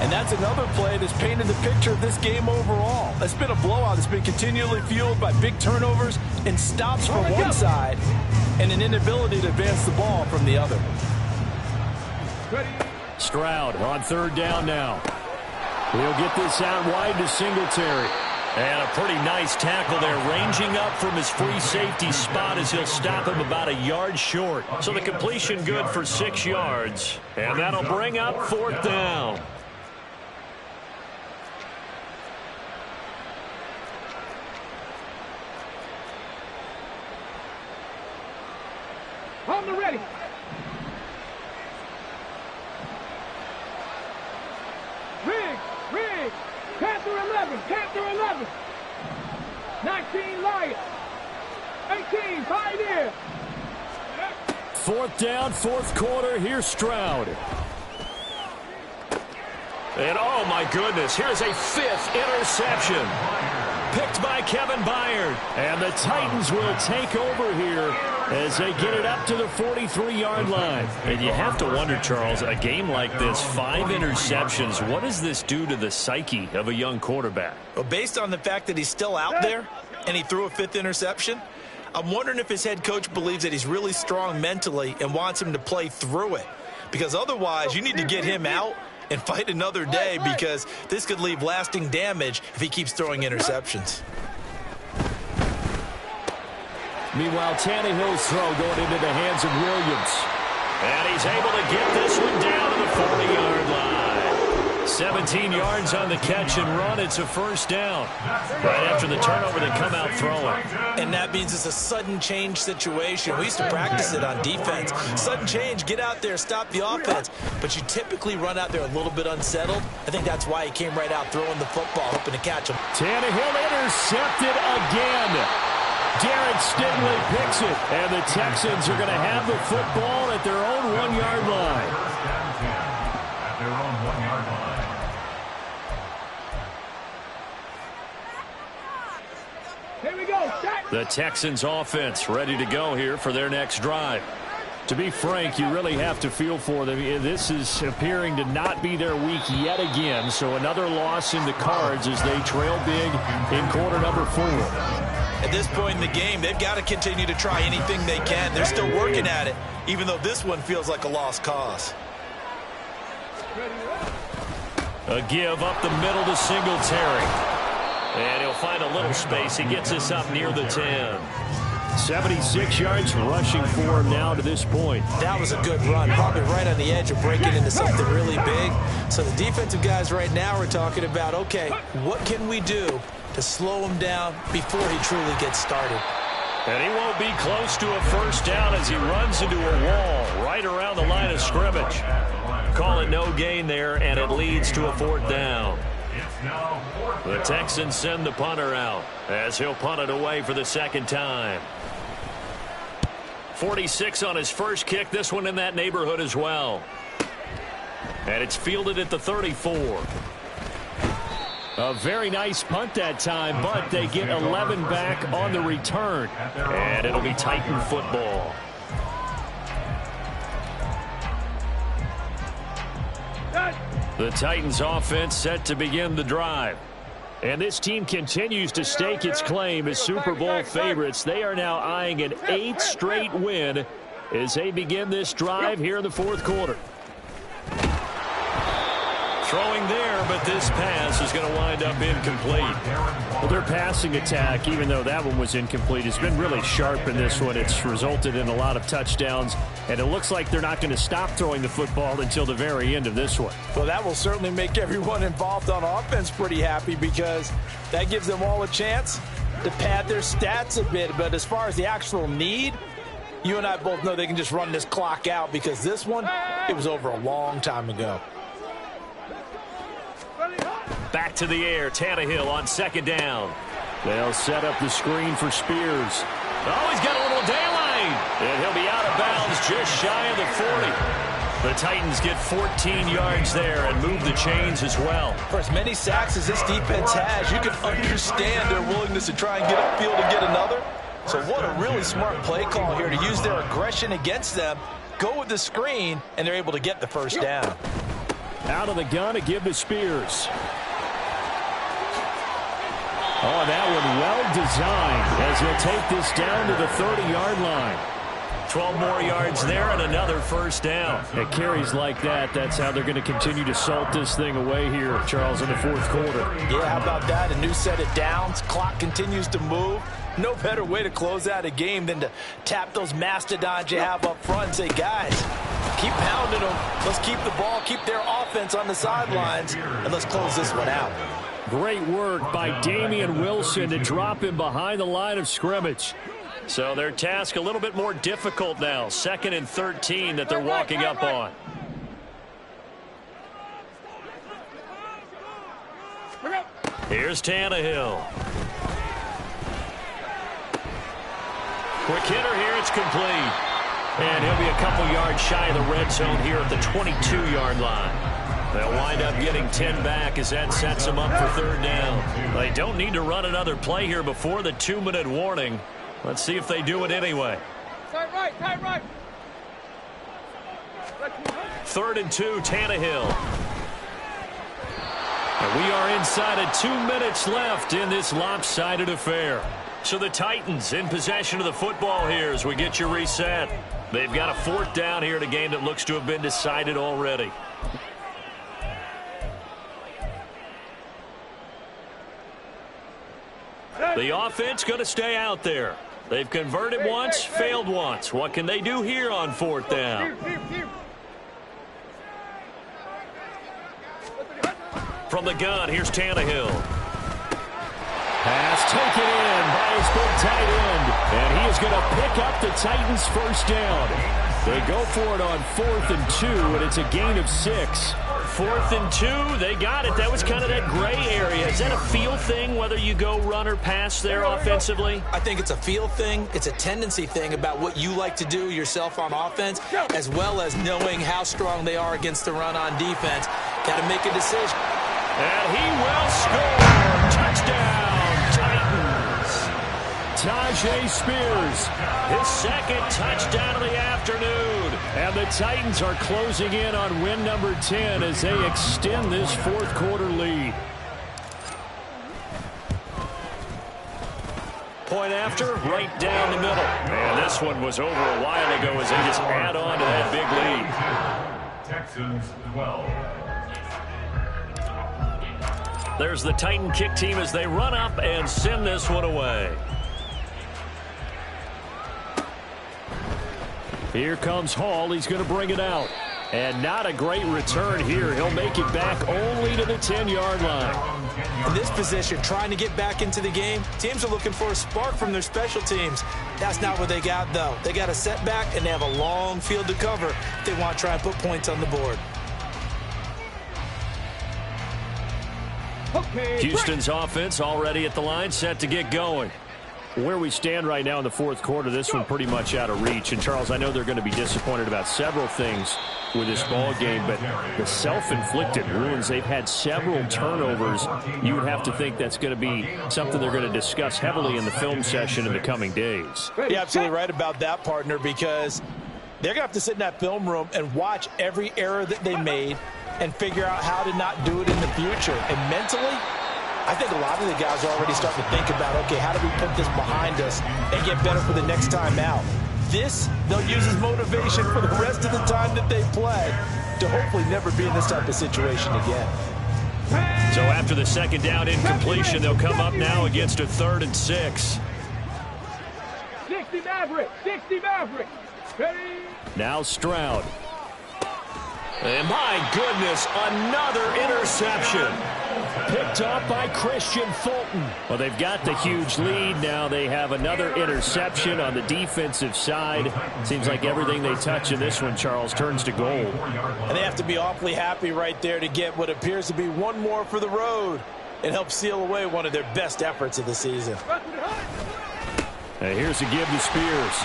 And that's another play that's painted the picture of this game overall. It's been a blowout. It's been continually fueled by big turnovers and stops from one side and an inability to advance the ball from the other. Stroud on 3rd down now. He'll get this out wide to Singletary. And a pretty nice tackle there, ranging up from his free safety spot as he'll stop him about a yard short. So the completion good for 6 yards. And that'll bring up 4th down. On the ready. Rig. Panther 11. 19 Lions. 18 Pioneer. 4th down, 4th quarter. Here's Stroud. And oh my goodness, here's a 5th interception. Picked by Kevin Byard. And the Titans will take over here as they get it up to the 43-yard line. And you have to wonder, Charles, a game like this, 5 interceptions, what does this do to the psyche of a young quarterback? Well, based on the fact that he's still out there and he threw a 5th interception, I'm wondering if his head coach believes that he's really strong mentally and wants him to play through it. Because otherwise, you need to get him out and fight another day, because this could leave lasting damage if he keeps throwing interceptions. Meanwhile, Tannehill's throw going into the hands of Williams. And he's able to get this one down to the 40-yard line. 17 yards on the catch and run. It's a 1st down. Right after the turnover, they come out throwing. And that means it's a sudden change situation. We used to practice it on defense. Sudden change, get out there, stop the offense. But you typically run out there a little bit unsettled. I think that's why he came right out throwing the football, hoping to catch him. Tannehill intercepted again. Derek Stingley picks it, and the Texans are going to have the football at their own 1-yard line. At their own 1-yard line. Here we go. The Texans offense ready to go here for their next drive. To be frank, you really have to feel for them. This is appearing to not be their week yet again, so another loss in the cards as they trail big in quarter number 4. At this point in the game, they've got to continue to try anything they can. They're still working at it, even though this one feels like a lost cause. A give up the middle to Singletary. And he'll find a little space. He gets us up near the 10. 76 yards rushing for him now to this point. That was a good run, probably right on the edge of breaking into something really big. So the defensive guys right now are talking about, okay, what can we do to slow him down before he truly gets started? And he won't be close to a 1st down as he runs into a wall right around the line of scrimmage. Call it no gain there, and it leads to a 4th down. The Texans send the punter out as he'll punt it away for the 2nd time. 46 on his first kick, this one in that neighborhood as well. And it's fielded at the 34. A very nice punt that time, but they get 11 back on the return. And it'll be Titan football. The Titans offense set to begin the drive. And this team continues to stake its claim as Super Bowl favorites. They are now eyeing an 8th straight win as they begin this drive here in the 4th quarter. Throwing there, but this pass is going to wind up incomplete. Well, their passing attack, even though that one was incomplete, has been really sharp in this one. It's resulted in a lot of touchdowns, and it looks like they're not going to stop throwing the football until the very end of this one. Well, that will certainly make everyone involved on offense pretty happy, because that gives them all a chance to pad their stats a bit. But as far as the actual need, you and I both know they can just run this clock out, because this one, it was over a long time ago. Back to the air, Tannehill on 2nd down. They'll set up the screen for Spears. Oh, he's got a little daylight. And he'll be out of bounds just shy of the 40. The Titans get 14 yards there and move the chains as well. For as many sacks as this defense has, you can understand their willingness to try and get upfield and get another. So what a really smart play call here to use their aggression against them, go with the screen, and they're able to get the first down. Out of the gun to give to Spears. Oh, that one well designed as he'll take this down to the 30-yard line. 12 more yards there and another first down. It carries like that. That's how they're going to continue to salt this thing away here, Charles, in the fourth quarter. Yeah, how about that? A new set of downs. Clock continues to move. No better way to close out a game than to tap those mastodons you have up front and say, guys, keep pounding them. Let's keep the ball, keep their offense on the sidelines, and let's close this one out. Great work by Damian Wilson to drop him behind the line of scrimmage. So their task a little bit more difficult now. 2nd and 13 that they're walking up on. Here's Tannehill. Quick hitter here. It's complete. And he'll be a couple yards shy of the red zone here at the 22-yard line. They'll wind up getting 10 back as that sets them up for third down. They don't need to run another play here before the 2-minute warning. Let's see if they do it anyway. Tight right. 3rd and 2, Tannehill. And we are inside of 2 minutes left in this lopsided affair. So the Titans in possession of the football here as we get you reset. They've got a 4th down here in a game that looks to have been decided already. The offense going to stay out there. They've converted once, failed once. What can they do here on 4th down? From the gun, here's Tannehill. Pass taken in by his big tight end. And he is going to pick up the Titans' first down. They go for it on 4th and 2, and it's a gain of 6. 4th and 2, they got it. That was kind of that gray area. Is that a feel thing, whether you go run or pass there offensively? I think it's a feel thing. It's a tendency thing about what you like to do yourself on offense, as well as knowing how strong they are against the run on defense. Got to make a decision. And he will score. Touchdown, Titans. Tajay Spears, his 2nd touchdown of the afternoon. And the Titans are closing in on win number 10 as they extend this 4th quarter lead. Point after, right down the middle. And this one was over a while ago as they just add on to that big lead. Texans 12. There's the Titan kick team as they run up and send this one away. Here comes Hall. He's going to bring it out. And not a great return here. He'll make it back only to the 10-yard line. In this position, trying to get back into the game, teams are looking for a spark from their special teams. That's not what they got, though. They got a setback, and they have a long field to cover if they want to try and put points on the board. Houston's offense already at the line, set to get going. Where we stand right now in the 4th quarter, this one pretty much out of reach. And, Charles, I know they're going to be disappointed about several things with this ball game, but the self-inflicted ruins, they've had several turnovers. You would have to think that's going to be something they're going to discuss heavily in the film session in the coming days. You're absolutely right about that, partner, because they're going to have to sit in that film room and watch every error that they made and figure out how to not do it in the future. And mentally, I think a lot of the guys are already starting to think about, okay, how do we put this behind us and get better for the next time out? This, they'll use as motivation for the rest of the time that they play to hopefully never be in this type of situation again. So after the 2nd down incompletion, they'll come up now against a 3rd and 6. 60 Maverick. Ready? Now Stroud. And my goodness, another interception. Picked up by Christian Fulton. Well, they've got the huge lead. Now they have another interception on the defensive side. Seems like everything they touch in this one, Charles, turns to gold. And they have to be awfully happy right there to get what appears to be one more for the road. and help seal away one of their best efforts of the season. Here's a give to Spears.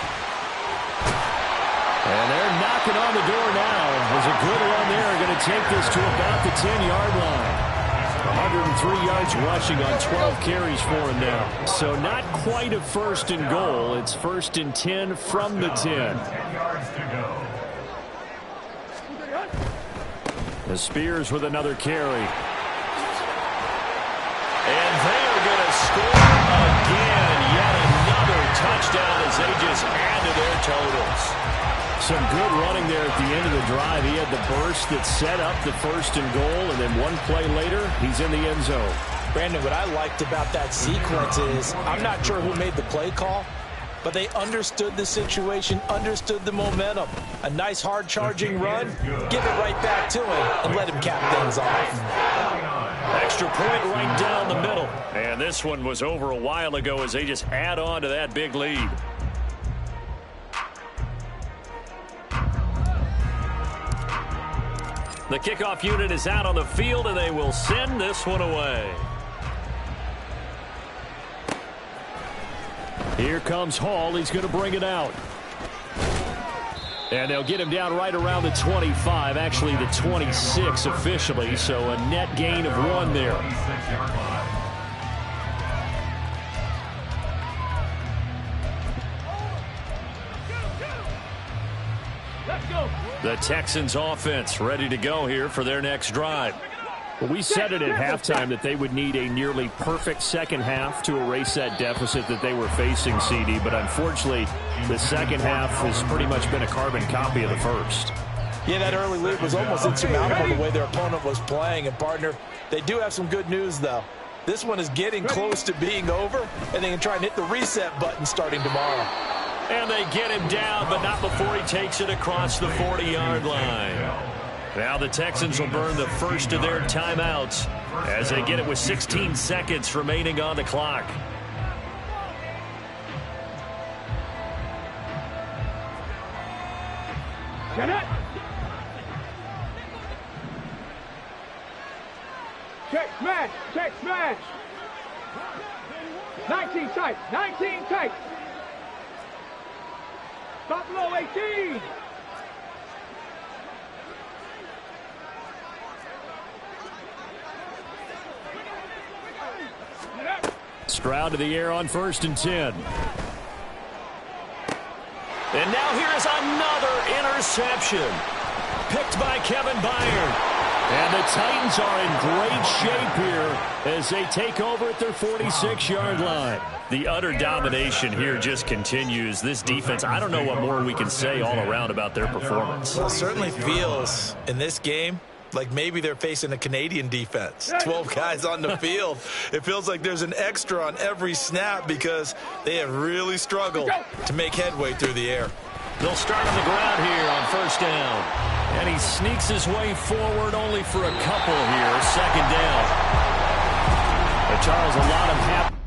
And they're knocking on the door now. There's a good run there. Going to take this to about the 10-yard line. 103 yards rushing on 12 carries for him now. So not quite a first and goal. It's first and 10 from the 10. 10 yards to go. The Spears with another carry. And they are going to score again. Yet another touchdown as they just add to their totals. Some good running there at the end of the drive. He had the burst that set up the first and goal, and then one play later, he's in the end zone. Brandon, what I liked about that sequence is I'm not sure who made the play call, but they understood the situation, understood the momentum. A nice hard-charging run, give it right back to him, and let him cap things off. Extra point right down the middle. And this one was over a while ago as they just add on to that big lead. The kickoff unit is out on the field, and they will send this one away. Here comes Hall. He's going to bring it out. And they'll get him down right around the 25, actually the 26 officially, so a net gain of 1 there. The Texans offense ready to go here for their next drive. Well, we said it at halftime that they would need a nearly perfect second half to erase that deficit that they were facing, CD, but unfortunately the second half has pretty much been a carbon copy of the first. Yeah, that early lead was almost insurmountable the way their opponent was playing. And, partner, they do have some good news, though. This one is getting close to being over, and they can try and hit the reset button starting tomorrow. And they get him down, but not before he takes it across the 40-yard line. Now the Texans will burn the first of their timeouts as they get it with 16 seconds remaining on the clock. Get it. Check smash. Check smash. 19 tight. 19 tight. Stop below 18. Stroud to the air on 1st and 10. And now here is another interception. Picked by Kevin Byard. And the Titans are in great shape here as they take over at their 46-yard line. The utter domination here just continues. This defense, I don't know what more we can say all around about their performance. Well, it certainly feels in this game like maybe they're facing a Canadian defense. 12 guys on the field. It feels like there's an extra on every snap because they have really struggled to make headway through the air. They'll start on the ground here on 1st down. And he sneaks his way forward only for a couple here. 2nd down. But Charles, a lot of